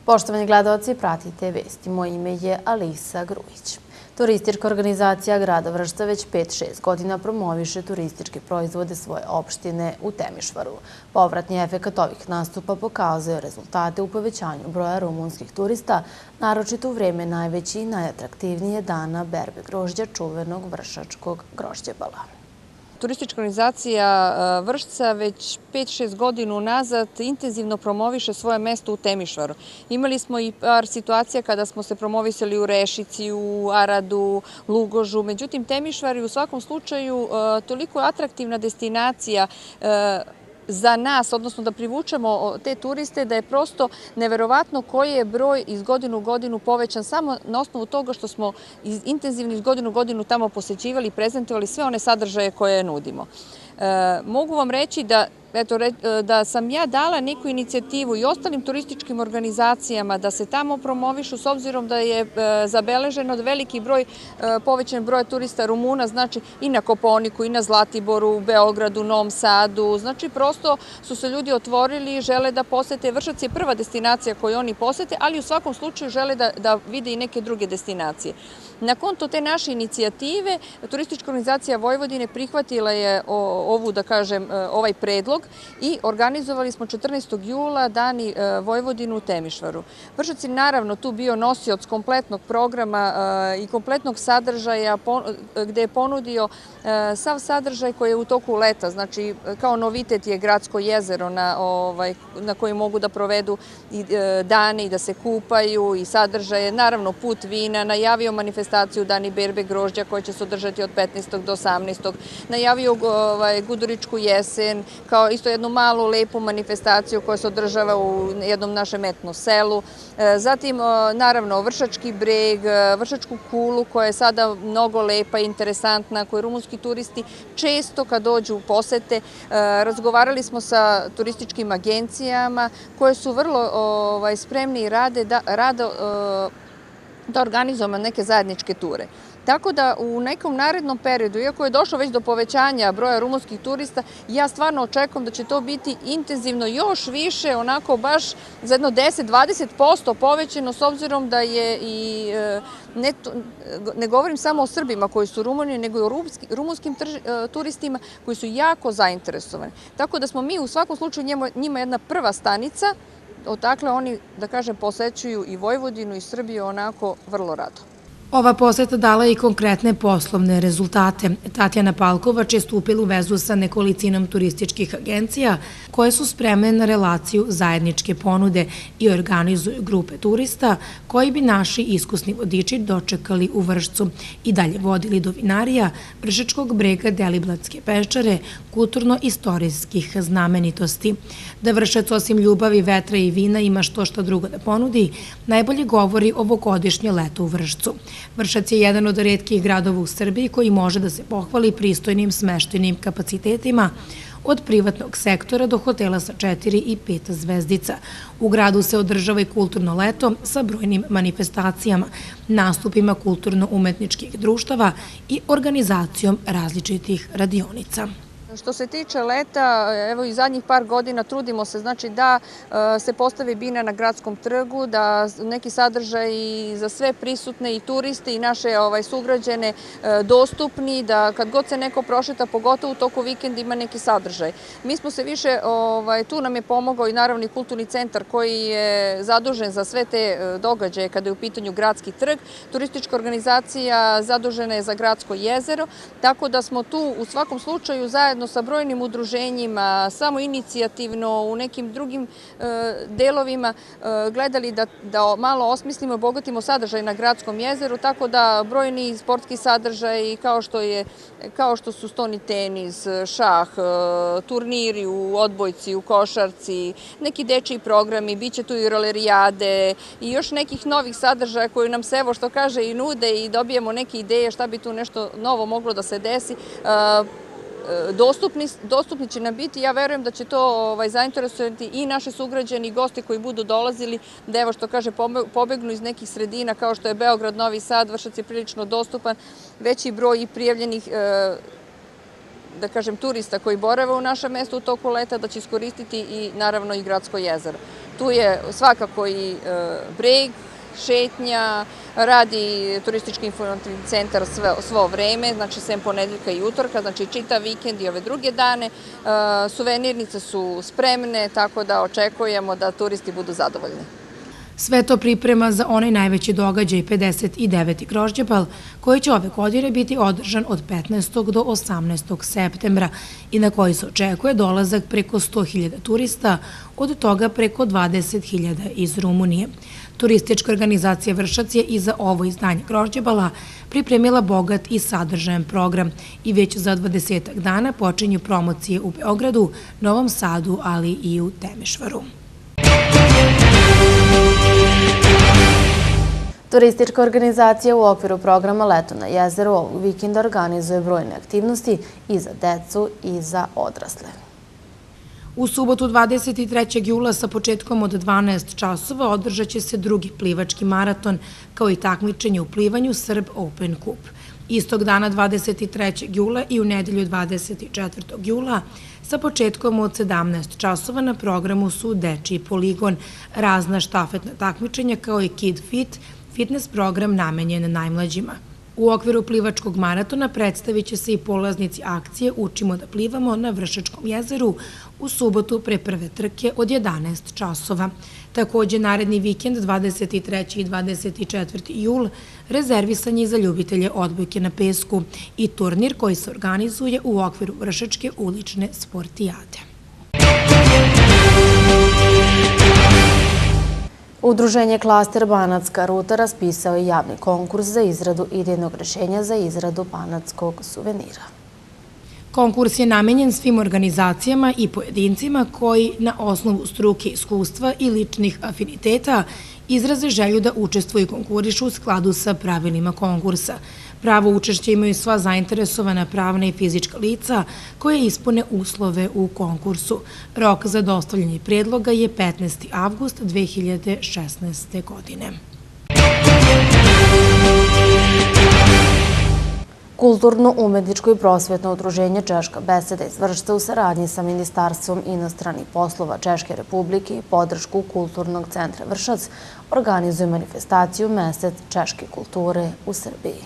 Poštovani gledaoci, pratite vesti. Moje ime je Alisa Grujić. Turistička organizacija grada Vršca već 5-6 godina promoviše turističke proizvode svoje opštine u Temišvaru. Povratni efekat ovih nastupa pokazuje rezultate u povećanju broja rumunskih turista, naročito u vreme najveće i najatraktivnije dana berbe grožđa čuvenog vršačkog grožđebala. Turistička organizacija Vršca već 5-6 godina unazad intenzivno promoviše svoje mesto u Temišvaru. Imali smo i par situacija kada smo se promovisali u Rešici, u Aradu, Lugožu. Međutim, Temišvar je u svakom slučaju toliko atraktivna destinacija za nas, odnosno da privučemo te turiste, da je prosto neverovatno koji je broj iz godinu u godinu povećan samo na osnovu toga što smo intenzivno iz godinu u godinu tamo posećivali i prezentovali sve one sadržaje koje nudimo. Mogu vam reći da sam ja dala neku inicijativu i ostalim turističkim organizacijama da se tamo promovišu, s obzirom da je zabeleženo veliki broj, povećan broj turista Rumuna, znači i na Kopaoniku, i na Zlatiboru, u Beogradu, Novom Sadu. Znači, prosto su se ljudi otvorili i žele da posete. Vršac je prva destinacija koju oni posete, ali u svakom slučaju žele da vide i neke druge destinacije. Na konto te naše inicijative, Turistička organizacija Vojvodine prihvatila je ovaj predlog i organizovali smo 14. jula Dani Vojvodine u Temišvaru. Vršac je naravno tu bio nosioc kompletnog programa i kompletnog sadržaja gde je ponudio sav sadržaj koji je u toku leta. Znači, kao novitet je gradsko jezero na kojem mogu da provedu dane i da se kupaju i sadržaje. Naravno, put vina, najavio manifestaciju Dani berbe grožđa koja će se održati od 15. do 18. Najavio Guduričku jesen kao isto jednu malu, lepu manifestaciju koja se održava u jednom našem etno selu. Zatim, naravno, Vršački breg, Vršačku kulu koja je sada mnogo lepa i interesantna, koju rumunski turisti često kad dođu u posete. Razgovarali smo sa turističkim agencijama koje su vrlo spremni i rade da organizujemo neke zajedničke ture. Tako da u nekom narednom periodu, iako je došlo već do povećanja broja rumunskih turista, ja stvarno očekujem da će to biti intenzivno još više, onako baš za jedno 10-20% povećano, s obzirom da je i, ne govorim samo o Srbima koji su u Rumuniji, nego i o rumunskim turistima koji su jako zainteresovani. Tako da smo mi u svakom slučaju njima jedna prva stanica, odakle oni, da kažem, posećuju i Vojvodinu i Srbiju onako vrlo rado. Ova poseta dala je i konkretne poslovne rezultate. Tatjana Palkovač je stupila u vezu sa nekolicinom turističkih agencija koje su spremne na relaciju zajedničke ponude i organizuju grupe turista koji bi naši iskusni vodiči dočekali u Vršcu i dalje vodili do vinarija, Vršačkog brega, Deliblatske peščare, kulturno-istorijskih znamenitosti. Da Vršac osim ljubavi, vetra i vina ima što drugo da ponudi, najbolje govori ovogodišnje leto u Vršcu. Vršac je jedan od retkih gradova u Srbiji koji može da se pohvali pristojnim smeštajnim kapacitetima od privatnog sektora do hotela sa 4 i 5 zvezdica. U gradu se održava i kulturno leto sa brojnim manifestacijama, nastupima kulturno-umetničkih društava i organizacijom različitih radionica. Što se tiče leta, evo i zadnjih par godina trudimo se, znači da se postavi bina na gradskom trgu, da neki sadržaj za sve prisutne i turiste i naše sugrađane dostupni, da kad god se neko prošeta, pogotovo u toku vikenda, ima neki sadržaj. Mi smo se više, tu nam je pomogao i naravno i kulturni centar koji je zadužen za sve te događaje kada je u pitanju gradski trg. Turistička organizacija zadužena je za gradsko jezero, tako da smo tu u svakom slučaju zajedno sa brojnim udruženjima, samo inicijativno u nekim drugim delovima gledali da malo osmislimo i obogatimo sadržaj na gradskom jezeru, tako da brojni sportski sadržaj kao što su stoni tenis, šah, turniri u odbojci, u košarci, neki dečiji programi, bit će tu i rolerijade i još nekih novih sadržaja koji nam se, evo što kaže, i nude i dobijemo neke ideje šta bi tu nešto novo moglo da se desi. Dostupni će nam biti. Ja verujem da će to zainteresovati i naše sugrađane i goste koji budu dolazili, da evo što kaže pobegnu iz nekih sredina kao što je Beograd, Novi Sad. Vršac je prilično dostupan, veći broj i prijavljenih da kažem, turista koji borave u našem mestu u toku leta, da će iskoristiti i naravno i gradsko jezero. Tu je svakako i breg, šetnja, radi turistički informativni centar svo vreme, znači sem ponedeljka i utorka, znači čitav vikend i ove druge dane. Suvenirnice su spremne, tako da očekujemo da turisti budu zadovoljni. Sve to priprema za onaj najveći događaj 59. Grožđebal, koji će ove godine biti održan od 15. do 18. septembra i na koji se očekuje dolazak preko 100.000 turista, od toga preko 20.000 iz Rumunije. Turistička organizacija Vršac je i za ovo izdanje Grožđebala pripremila bogat i sadržajan program i već za 20 dana počinju promocije u Beogradu, Novom Sadu, ali i u Temišvaru. Turistička organizacija u okviru programa Leto na jezeru ovog vikenda organizuje brojne aktivnosti i za decu i za odrasle. U subotu 23. jula sa početkom od 12 časova održat će se drugi plivački maraton, kao i takmičenje u plivanju Srb Open Cup. Istog dana 23. jula i u nedelju 24. jula sa početkom od 17 časova na programu su dečiji poligon, razna štafetna takmičenja kao i Kid Fit, fitness program namenjen najmlađima. U okviru plivačkog maratona predstavit će se i polaznici akcije Učimo da plivamo na Vršačkom jezeru u subotu pre prve trke od 11 časova. Takođe, naredni vikend 23. i 24. jul rezervisan je za ljubitelje odbojke na pesku i turnir koji se organizuje u okviru Vršačke ulične sportijade. Udruženje Klaster Banatska ruta raspisao je javni konkurs za izradu idejnog rešenja za izradu banatskog suvenira. Konkurs je namenjen svim organizacijama i pojedincima koji na osnovu struke, iskustva i ličnih afiniteta izraze želju da učestvuju i konkurišu u skladu sa pravilima konkursa. Pravo učešće imaju sva zainteresovana pravna i fizička lica koje ispune uslove u konkursu. Rok za dostavljanje predloga je 15. avgust 2016. godine. Kulturno, umetničko i prosvetno udruženje Češka beseda iz Vršca u saradnji sa Ministarstvom inostranih poslova Češke Republike i podršku Kulturnog centra Vršac organizuje manifestaciju Mesec češke kulture u Srbiji.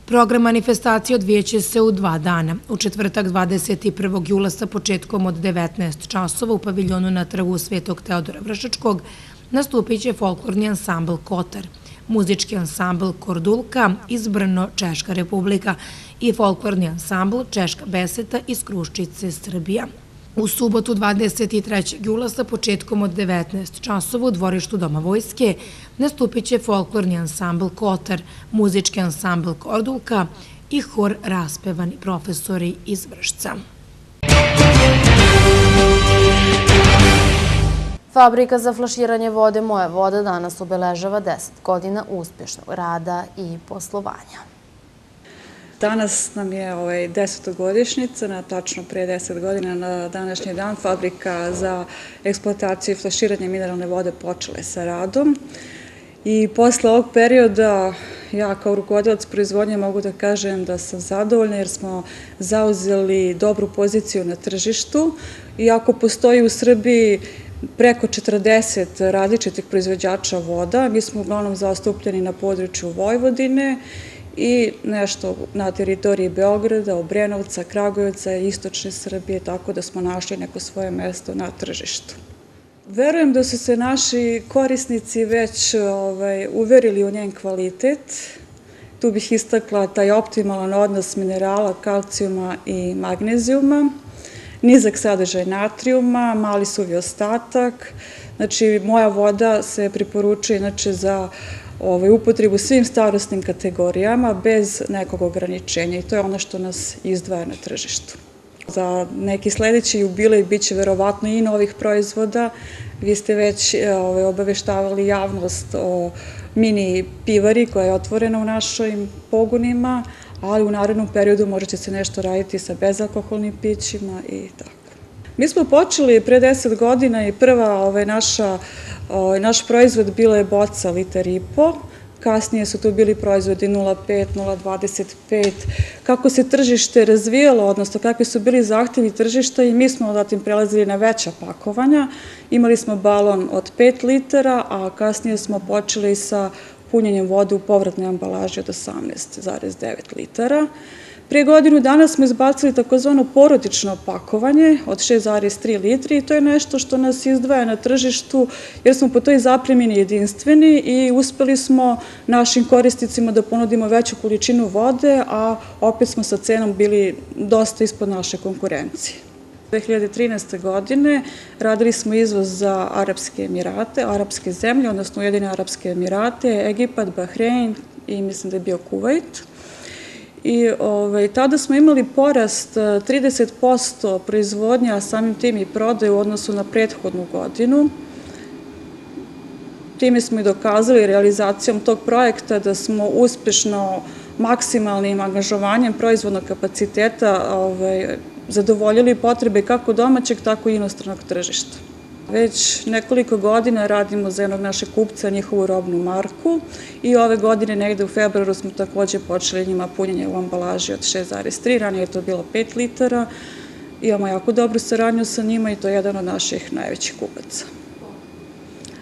Program manifestacije odvijeće se u 2 dana. U četvrtak 21. jula sa početkom od 19 časova u paviljonu na trgu Svetog Teodora Vršačkog nastupit će folklorni ansambl Kotar, muzički ansambl Kordulka iz Brno, Češka Republika i folklorni ansambl Češka beseda iz Kruščice, Srbija. U subotu 23. jula sa početkom od 19 časova u dvorištu Doma vojske nastupit će folklorni ansambl Kotar, muzički ansambl Kordulka i hor Raspevani profesori iz Vršca. Fabrika za flaširanje vode Moja voda danas obeležava 10 godina uspješnog rada i poslovanja. Danas nam je 10. godišnjica, tačno pre 10 godina na današnji dan fabrika za eksploataciju i flaširanje mineralne vode počela sa radom. I posle ovog perioda ja kao rukovodilac proizvodnje mogu da kažem da sam zadovoljna jer smo zauzeli dobru poziciju na tržištu. Iako postoji u Srbiji preko 40 različitih proizvođača voda, mi smo uglavnom zastupljeni na području Vojvodine i nešto na teritoriji Beograda, Obrenovca, Kragujevca i istočne Srbije, tako da smo našli neko svoje mesto na tržištu. Verujem da su se naši korisnici već uverili u njen kvalitet. Tu bih istakla taj optimalan odnos minerala, kalcijuma i magnezijuma, nizak sadržaj natrijuma, mali suvi ostatak. Znači, Moja voda se preporučuje za upotrebu svim starosnim kategorijama bez nekog ograničenja i to je ono što nas izdvaja na tržištu. Za neki sledeći jubilej bit će verovatno i novih proizvoda. Vi ste već obaveštavali javnost o mini pivari koja je otvorena u našim pogonima, ali u narednom periodu možda će se nešto raditi sa bezalkoholnim pićima i tako. Mi smo počeli pre 10 godina i prva naš proizvod bila je boca 1,5 litara. kasnije su tu bili proizvodi 0,5, 0,25, kako se tržište razvijalo, odnosno kakvi su bili zahtevi tržišta i mi smo zatim prelazili na veća pakovanja. Imali smo balon od 5 litara, a kasnije smo počeli sa punjenjem vode u povratnoj ambalaži od 18,9 litara. Prije godinu dana smo izbacili takozvano porodično pakovanje od 6,3 litri i to je nešto što nas izdvaja na tržištu jer smo po toj zapremini jedinstveni i uspeli smo našim korisnicima da ponudimo veću količinu vode, a opet smo sa cenom bili dosta ispod naše konkurencije. 2013. godine radili smo izvoz za Arapske Emirate, arapske zemlje, odnosno Ujedinjene Arapske Emirate, Egipat, Bahrein i mislim da je bio Kuvajt. I tada smo imali porast 30% proizvodnja, a samim tim i prodaje u odnosu na prethodnu godinu. Time smo i dokazali realizacijom tog projekta da smo uspešno maksimalnim angažovanjem proizvodnog kapaciteta zadovoljili potrebe kako domaćeg, tako i inostranog tržišta. Već nekoliko godina radimo za jednog našeg kupca njihovu robnu marku i ove godine negde u februaru smo takođe počeli njima punjenje u ambalaži od 6,3, ranije je to bilo 5 litara. Imamo jako dobru saradnju sa njima i to je jedan od naših najvećih kupaca.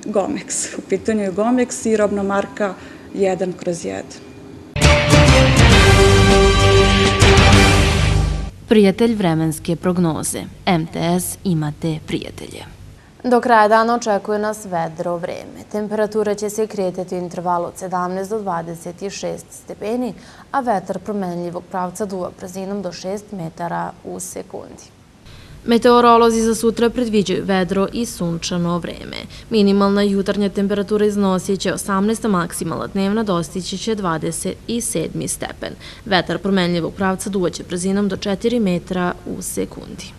Gomex. U pitanju je Gomex i robna marka 1/1. Prijatelj vremenske prognoze. MTS imate prijatelje. Do kraja dana očekuje nas vedro vreme. Temperatura će se kretati u intervalu od 17 do 26 stepeni, a vetar promenljivog pravca duva brzinom do 6 metara u sekundi. Meteorolozi za sutra predviđaju vedro i sunčano vreme. Minimalna jutarnja temperatura iznosit će 18, a maksimalna dnevna dostići će 27 stepen. Vetar promenljivog pravca duvaće brzinom do 4 metra u sekundi.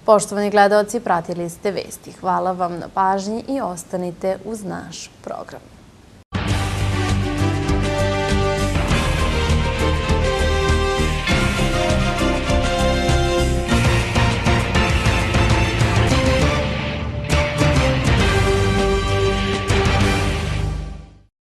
Poštovani gledaoci, pratili ste vesti. Hvala vam na pažnji i ostanite uz naš program.